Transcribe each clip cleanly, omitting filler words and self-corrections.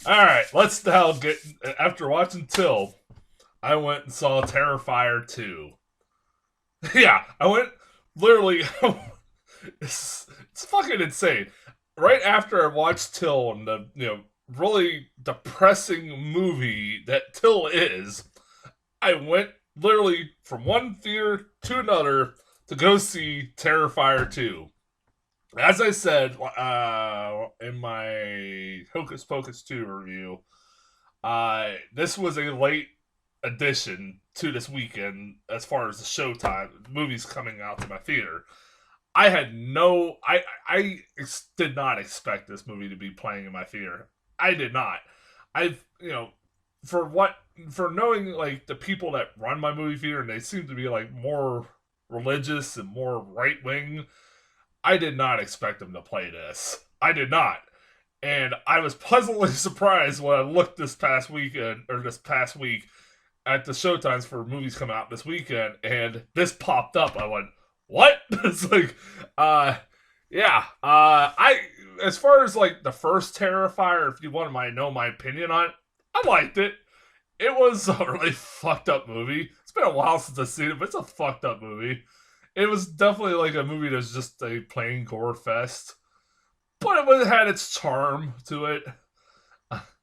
Alright, let's now get. After watching Till, I went and saw Terrifier 2. Yeah, I went literally. It's fucking insane. Right after I watched Till and the really depressing movie that Till is, I went literally from one theater to another to go see Terrifier 2. As I said in my Hocus Pocus 2 review, this was a late addition to this weekend as far as the showtime movies coming out to my theater. I had no, I did not expect this movie to be playing in my theater. I did not. I've for what for knowing like the people that run my movie theater and they seem to be like more religious and more right wing. I did not expect them to play this. I did not. And I was pleasantly surprised when I looked this past weekend or this past week at the showtimes for movies coming out this weekend, and this popped up. I went, "What?" It's like, yeah. I as far as like the first Terrifier, if you want to know my opinion on it, I liked it. It was a really fucked up movie. It's been a while since I've seen it, but it's a fucked up movie. It was definitely like a movie that's just a plain gore fest, but it had its charm to it.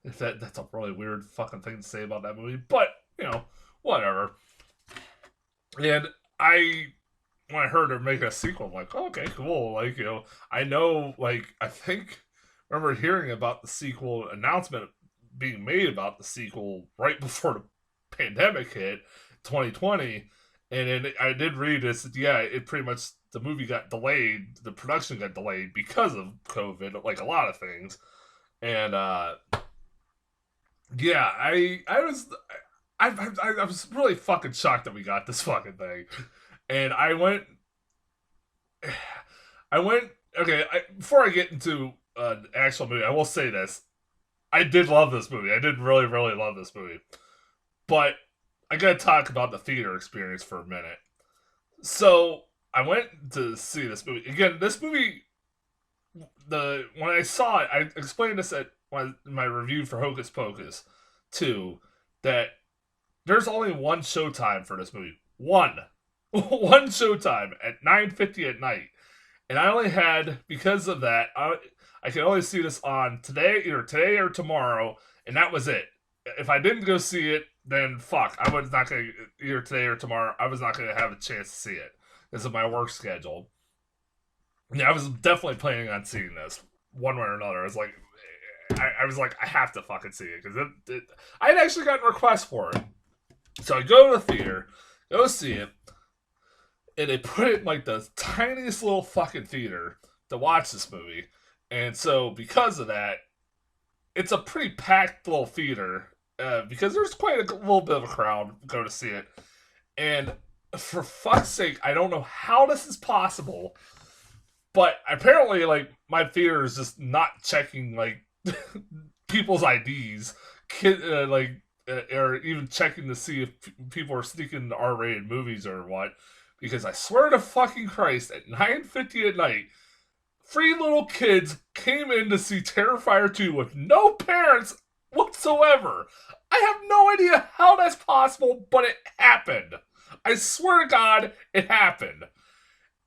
If that's a really weird fucking thing to say about that movie, but whatever. And I when I heard her make a sequel, I'm like, oh, okay, cool. Like, I know, like, I think, I remember hearing about the sequel announcement being made about the sequel right before the pandemic hit, 2020. And then I did read this, yeah, it pretty much, the movie got delayed, the production got delayed because of COVID, like a lot of things. And, yeah, I was really fucking shocked that we got this fucking thing. And I went. Okay, before I get into the actual movie, I will say this: I did love this movie. I did really, really love this movie. But I gotta talk about the theater experience for a minute. So I went to see this movie again. This movie, when I saw it, I explained this at my review for Hocus Pocus 2 that there's only one showtime for this movie. One. One showtime at 9:50 at night. And I only had, because of that, I could only see this on today, either today or tomorrow, and that was it. If I didn't go see it, then fuck, I was not going to, either today or tomorrow, I was not going to have a chance to see it because of my work schedule. Yeah, I was definitely planning on seeing this one way or another. I was like, I have to fucking see it because I had actually gotten requests for it. So I go to the theater, go see it, and they put it in like the tiniest little fucking theater to watch this movie. And so because of that, it's a pretty packed little theater because there's quite a little bit of a crowd go to see it. And for fuck's sake, I don't know how this is possible, but apparently, like my theater is just not checking like people's IDs, or even checking to see if people are sneaking into R-rated movies or what. Because I swear to fucking Christ, at 9:50 at night, three little kids came in to see Terrifier 2 with no parents whatsoever. I have no idea how that's possible, but it happened. I swear to God, it happened.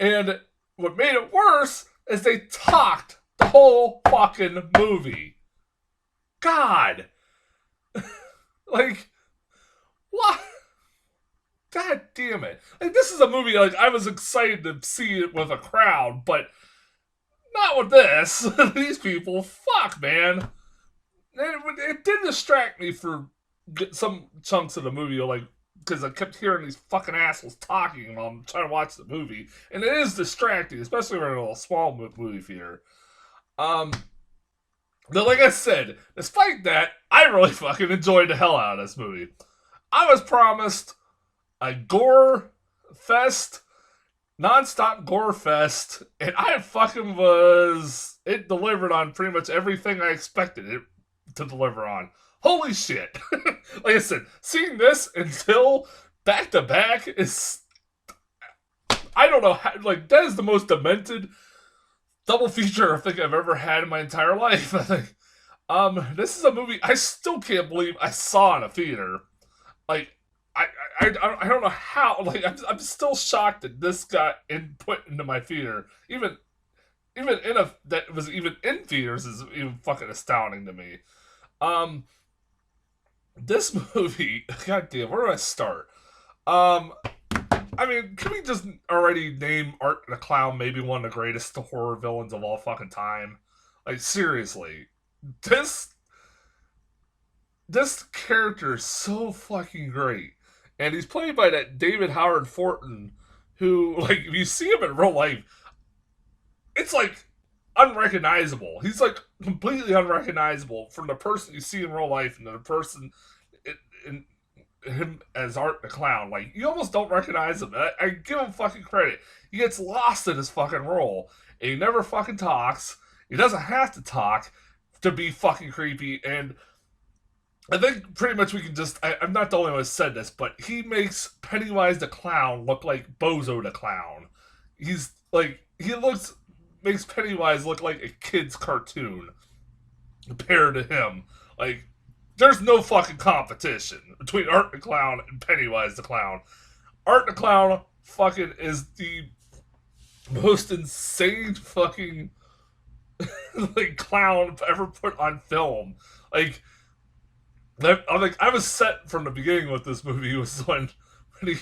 And what made it worse is they talked the whole fucking movie. God. Like, what? God damn it. Like, this is a movie, like, I was excited to see it with a crowd, but not with this. These people, fuck, man. It did distract me for some chunks of the movie, like, because I kept hearing these fucking assholes talking while I'm trying to watch the movie, and it is distracting, especially when in a small movie theater. But like I said, despite that, I really fucking enjoyed the hell out of this movie. I was promised a gore fest, nonstop gore fest, and I fucking was. It delivered on pretty much everything I expected it to deliver on. Holy shit! Like I said, seeing this until back to back is. I don't know how. Like, that is the most demented double feature I think I've ever had in my entire life. I think This is a movie I still can't believe I saw in a theater. Like, I don't know how. Like, I'm still shocked that this got put into my theater. Even in a that was even in theaters is even fucking astounding to me. Um, this movie, goddamn, where do I start? Um, I mean, can we just already name Art the Clown maybe one of the greatest horror villains of all fucking time? Like, seriously, this this character is so fucking great, and he's played by that David Howard Thornton, who, like, if you see him in real life, it's like unrecognizable. He's like completely unrecognizable from the person you see in real life and the person in, him as Art the Clown. Like, you almost don't recognize him. I give him fucking credit. He gets lost in his fucking role. And he never fucking talks. He doesn't have to talk to be fucking creepy. And I think pretty much we can just. I'm not the only one who said this, but he makes Pennywise the Clown look like Bozo the Clown. He's like. He looks. Makes Pennywise look like a kid's cartoon compared to him. Like, there's no fucking competition between Art the Clown and Pennywise the Clown. Art the Clown fucking is the most insane fucking like clown ever put on film. Like, I was set from the beginning with this movie was when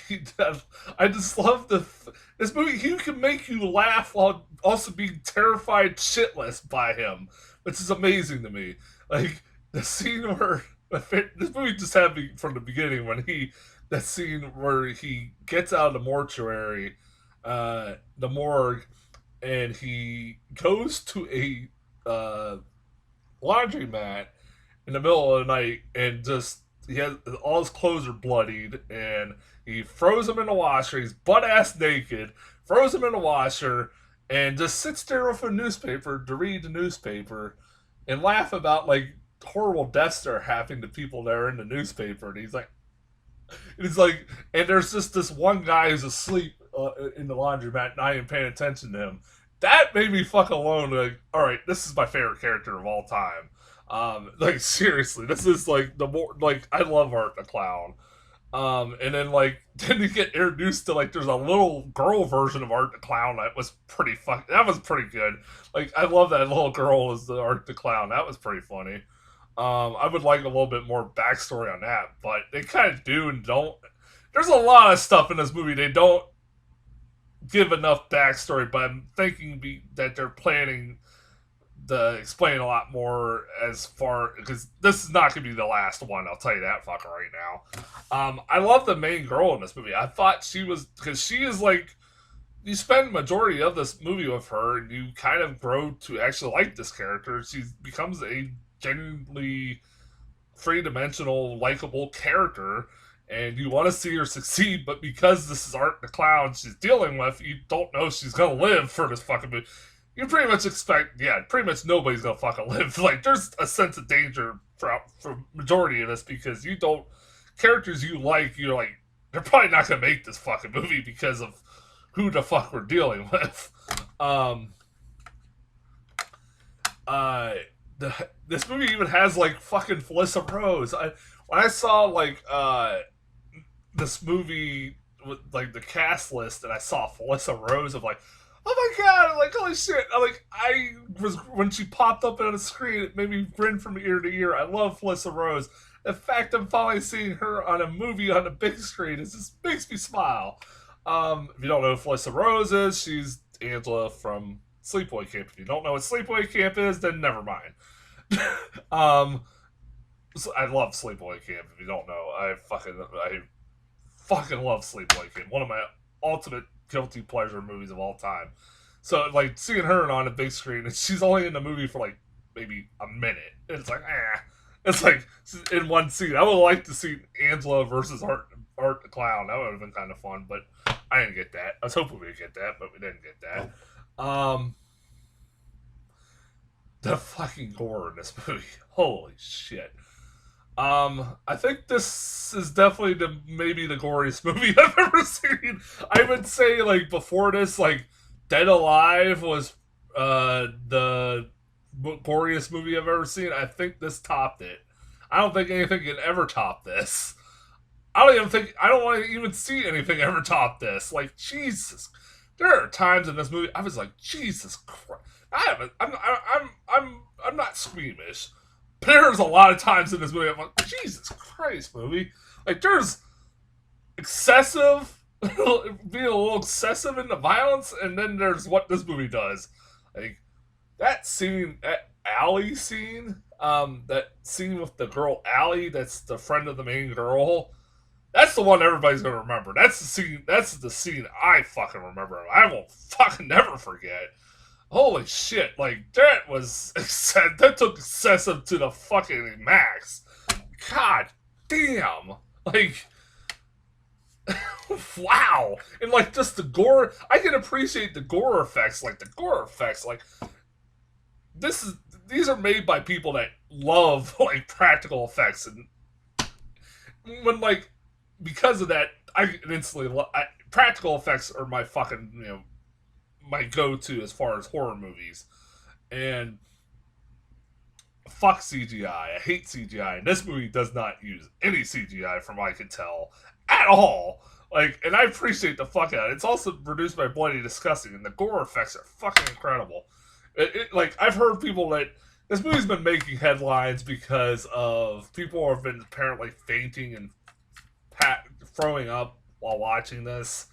he does. I just love this movie. He can make you laugh while also being terrified shitless by him, which is amazing to me. Like, the scene where this movie just had me from the beginning when that scene where he gets out of the mortuary, the morgue, and he goes to a laundromat in the middle of the night and just he has all his clothes are bloodied and he throws them in the washer. He's butt ass naked, throws them in the washer, and just sits there with a newspaper to read the newspaper and laugh about like horrible deaths that are happening to people that are in the newspaper. And he's like, and there's just this one guy who's asleep in the laundromat, not even paying attention to him. That made me fuck alone. Like, all right, this is my favorite character of all time. Like, seriously, this is like the more like I love Art the Clown. And then like then you get introduced to like there's a little girl version of Art the Clown that was that was pretty good. Like, I love that little girl as the Art the Clown. That was pretty funny. I would like a little bit more backstory on that, but they kind of do and don't. There's a lot of stuff in this movie they don't give enough backstory, but I'm thinking that they're planning to explain a lot more as far because this is not going to be the last one. I'll tell you that fucker right now. I love the main girl in this movie. I thought she was because she is like you spend majority of this movie with her, and you kind of grow to actually like this character. She becomes a genuinely three-dimensional, likable character, and you want to see her succeed, but because this is Art the Clown she's dealing with, you don't know she's gonna live for this fucking movie. You pretty much expect, pretty much nobody's gonna fucking live. Like, there's a sense of danger for majority of this because you don't, characters you like, you're like, they're probably not gonna make this fucking movie because of who the fuck we're dealing with. This movie even has like fucking Felissa Rose. When I saw like this movie with like the cast list and I saw Felissa Rose, of like, oh my god, like holy shit. I was when she popped up on the screen, it made me grin from ear to ear. I love Felissa Rose. The fact I'm finally seeing her on a movie on a big screen just makes me smile. If you don't know who Felissa Rose is, she's Angela from Sleepaway Camp. If you don't know what Sleepaway Camp is, then never mind. So I love Sleepaway Camp. If you don't know, I fucking love Sleepaway Camp. One of my ultimate guilty pleasure movies of all time. So like seeing her on a big screen, and she's only in the movie for like maybe a minute. It's like it's like in one scene. I would like to see Angela versus Art the Clown. That would have been kind of fun, but I didn't get that. I was hoping we'd get that, but we didn't get that. The fucking gore in this movie. Holy shit. I think this is definitely maybe the goriest movie I've ever seen. I would say like before this, like Dead Alive was the goriest movie I've ever seen. I think this topped it. I don't think anything can ever top this. I don't want to even see anything ever top this. Like, Jesus. There are times in this movie I was like, Jesus Christ. I'm not squeamish. But there's a lot of times in this movie I'm like, Jesus Christ, movie. Like, there's excessive, being a little excessive in the violence, and then there's what this movie does. Like, that scene, that Allie scene, that scene with the girl Allie, that's the friend of the main girl. That's the one everybody's gonna remember. That's the scene. That's the scene I fucking remember. I will fucking never forget. Holy shit! Like that was that took excessive to the fucking max. God damn! Like wow! And like just the gore. I can appreciate the gore effects. Like the gore effects. Like this is these are made by people that love like practical effects, and when like because of that, I instantly practical effects are my fucking my go-to as far as horror movies, and fuck CGI. I hate CGI, and this movie does not use any CGI from what I can tell at all. Like, and I appreciate the fuck out of it. It's also produced by Bloody Disgusting, and the gore effects are fucking incredible. Like, I've heard people that this movie's been making headlines because of people have been apparently fainting and throwing up while watching this.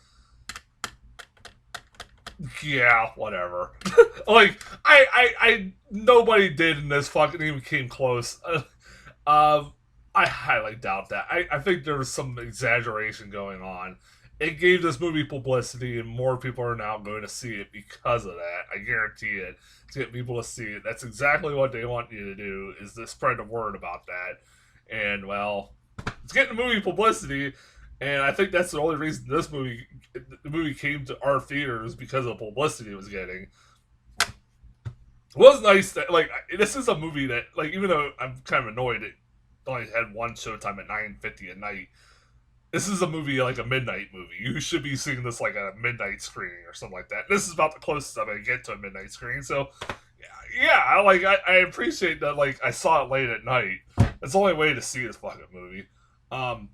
Yeah, whatever. Like, I nobody did in this fucking even came close. I highly doubt that. I think there was some exaggeration going on. It gave this movie publicity, and more people are now going to see it because of that. I guarantee it. To get people to see it, that's exactly what they want you to do, is to spread the word about that. And, well, it's getting the movie publicity, and I think that's the only reason the movie came to our theaters, because of the publicity it was getting. It was nice that, like, this is a movie that, like, even though I'm kind of annoyed it only had one showtime at 9:50 at night, this is a movie, like a midnight movie. You should be seeing this like a midnight screening or something like that. This is about the closest I'm gonna get to a midnight screening. So, yeah, I appreciate that. Like, I saw it late at night. That's the only way to see this fucking movie. I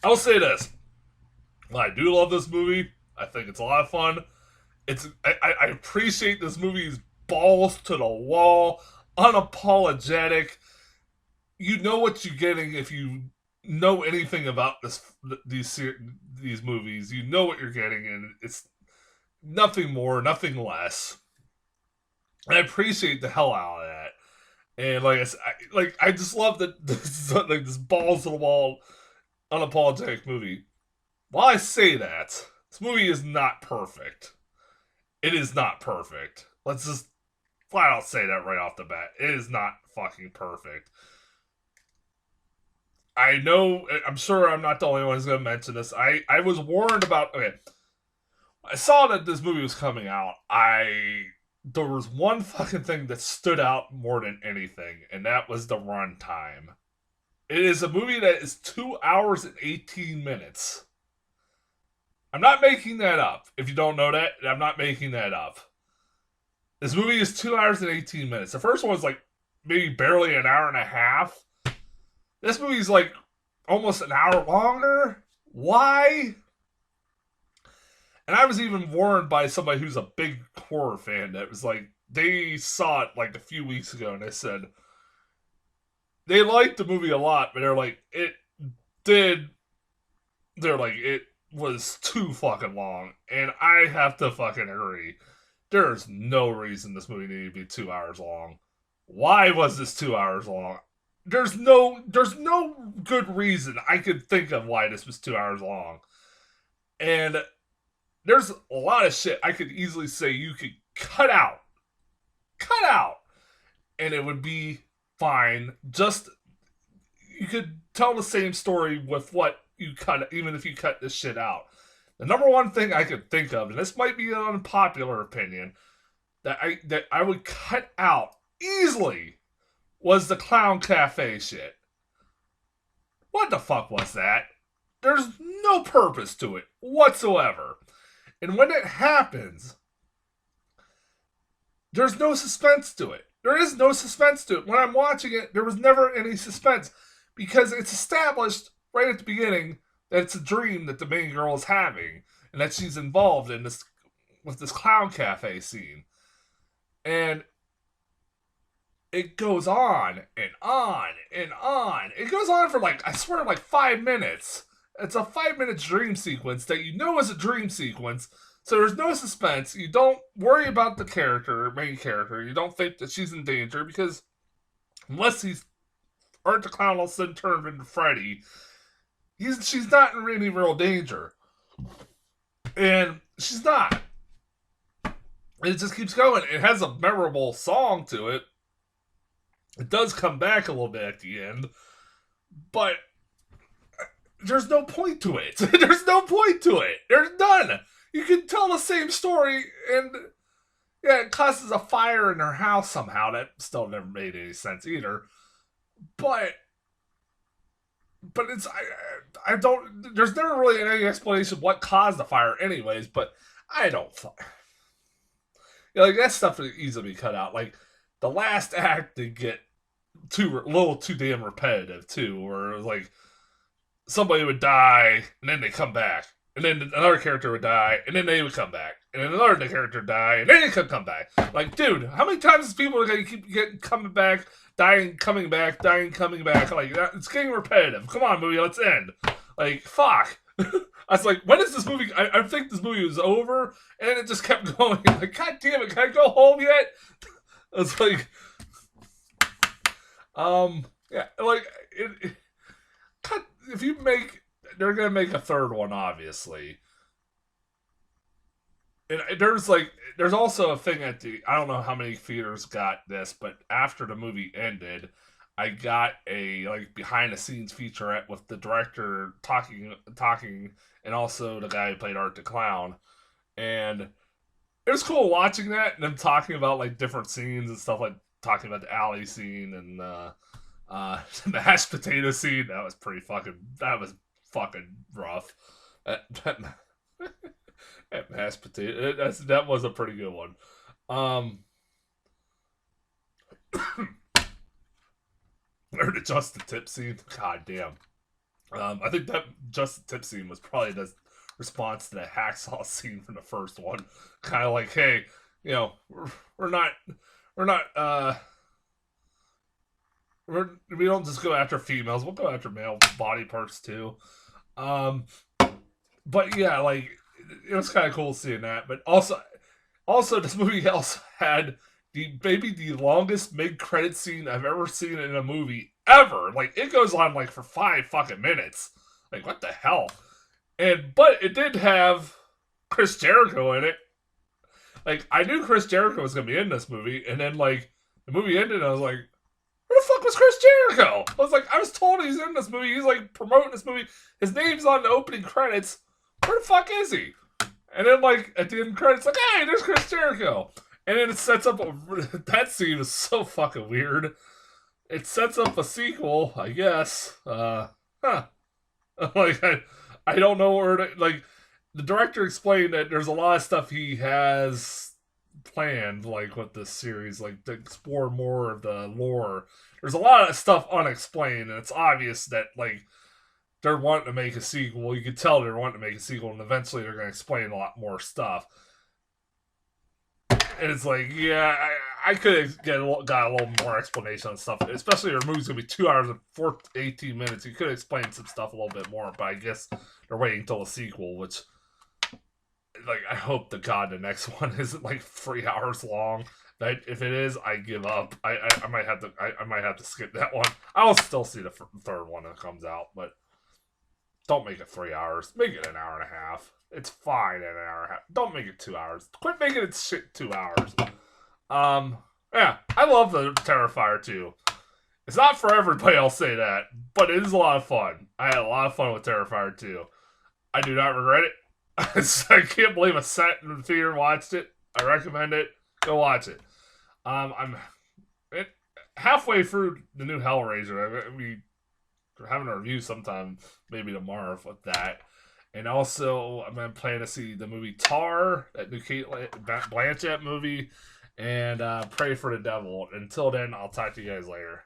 will say this: I do love this movie. I think it's a lot of fun. I appreciate this movie's balls to the wall, unapologetic. You know what you're getting if you know anything about these movies. You know what you're getting, and it's nothing more, nothing less. And I appreciate the hell out of that. And I just love that this balls to the wall, unapologetic movie. While I say that, this movie is not perfect. It is not perfect. Let's just flat out say that right off the bat. It is not fucking perfect. I know, I'm sure I'm not the only one who's going to mention this. I was warned about, okay, I saw that this movie was coming out. There was one fucking thing that stood out more than anything, and that was the runtime. It is a movie that is 2 hours and 18 minutes. I'm not making that up. If you don't know that, I'm not making that up. This movie is 2 hours and 18 minutes. The first one was like maybe barely an hour and a half. This movie's like almost an hour longer. Why? And I was even warned by somebody who's a big horror fan that was like, they saw it like a few weeks ago, and they said they liked the movie a lot, but they're like, it was too fucking long. And I have to fucking agree. There's no reason this movie needed to be 2 hours long. Why was this 2 hours long? There's no good reason I could think of why this was 2 hours long. And there's a lot of shit I could easily say you could cut out, and it would be fine. Just, you could tell the same story with what you cut, even if you cut this shit out. The number one thing I could think of, and this might be an unpopular opinion, that I would cut out easily, was the Clown Cafe shit. What the fuck was that? There's no purpose to it whatsoever. And when it happens, there's no suspense to it. There is no suspense to it. When I'm watching it, there was never any suspense because it's established right at the beginning that it's a dream that the main girl is having and that she's involved in this with this clown cafe scene. And it goes on and on and on. It goes on for I swear, 5 minutes. It's a 5 minute dream sequence that you know is a dream sequence. So there's no suspense. You don't worry about the main character. You don't think that she's in danger because unless he's Art the Clown all of a sudden turned into Freddy, she's not in any real danger. And she's not. It just keeps going. It has a memorable song to it. It does come back a little bit at the end, but there's no point to it. There's no point to it. There's none. You can tell the same story, and yeah, it causes a fire in her house somehow. That still never made any sense either. But it's I don't. There's never really any explanation of what caused the fire, anyways. But I don't. That stuff would easily be cut out. The last act did get a little too damn repetitive too, where it was somebody would die and then they come back, and then another character would die and then they would come back, and then another character would die and then they could come back. Dude, how many times people are gonna keep coming back, dying, coming back, dying, coming back? It's getting repetitive. Come on, movie, let's end. Fuck. I was like, when is this movie? I think this movie was over, and then it just kept going. God damn it, can I go home yet? I was if you they're gonna make a third one, obviously. And there's also a thing I don't know how many theaters got this, but after the movie ended, I got a behind the scenes featurette with the director talking, and also the guy who played Art the Clown, and it was cool watching that and them talking about different scenes and stuff, talking about the alley scene and the mashed potato scene. That was fucking rough. That mashed potato, that was a pretty good one. Or the Justin Tip scene. God damn. I think that Justin Tip scene was probably the response to the hacksaw scene from the first one. Kind of hey, we don't just go after females. We'll go after male body parts too. But yeah, it was kind of cool seeing that. But also this movie also had maybe the longest mid-credit scene I've ever seen in a movie ever. It goes on for 5 fucking minutes. What the hell? But it did have Chris Jericho in it. I knew Chris Jericho was gonna be in this movie, and then the movie ended, and I was like, where the fuck was Chris Jericho? I was told he's in this movie. He's promoting this movie. His name's on the opening credits. Where the fuck is he? And then at the end credits, hey, there's Chris Jericho. And then it sets up that scene is so fucking weird. It sets up a sequel, I guess. I don't know where to, the director explained that there's a lot of stuff he has planned, with this series, to explore more of the lore. There's a lot of stuff unexplained, and it's obvious that, they're wanting to make a sequel. You could tell they're wanting to make a sequel, and eventually they're going to explain a lot more stuff. And it's I could have got a little more explanation on stuff, especially if your movie's going to be 2 hours and 18 minutes. You could have explained some stuff a little bit more, but I guess they're waiting until the sequel, which, I hope to God the next one isn't 3 hours long. But if it is, I give up. I might have to skip that one. I'll still see the third one that comes out, but don't make it 3 hours. Make it an hour and a half. It's fine at an hour and a half. Don't make it 2 hours. Quit making it shit 2 hours. Yeah, I love the Terrifier 2. It's not for everybody, I'll say that, but it is a lot of fun. I had a lot of fun with Terrifier 2. I do not regret it. I can't believe I sat in the theater and watched it. I recommend it. Go watch it. I'm halfway through the new Hellraiser. We're having a review sometime, maybe tomorrow, with that. And also, I'm going to plan to see the movie Tar, that new Kate Blanchett movie, and Pray for the Devil. Until then, I'll talk to you guys later.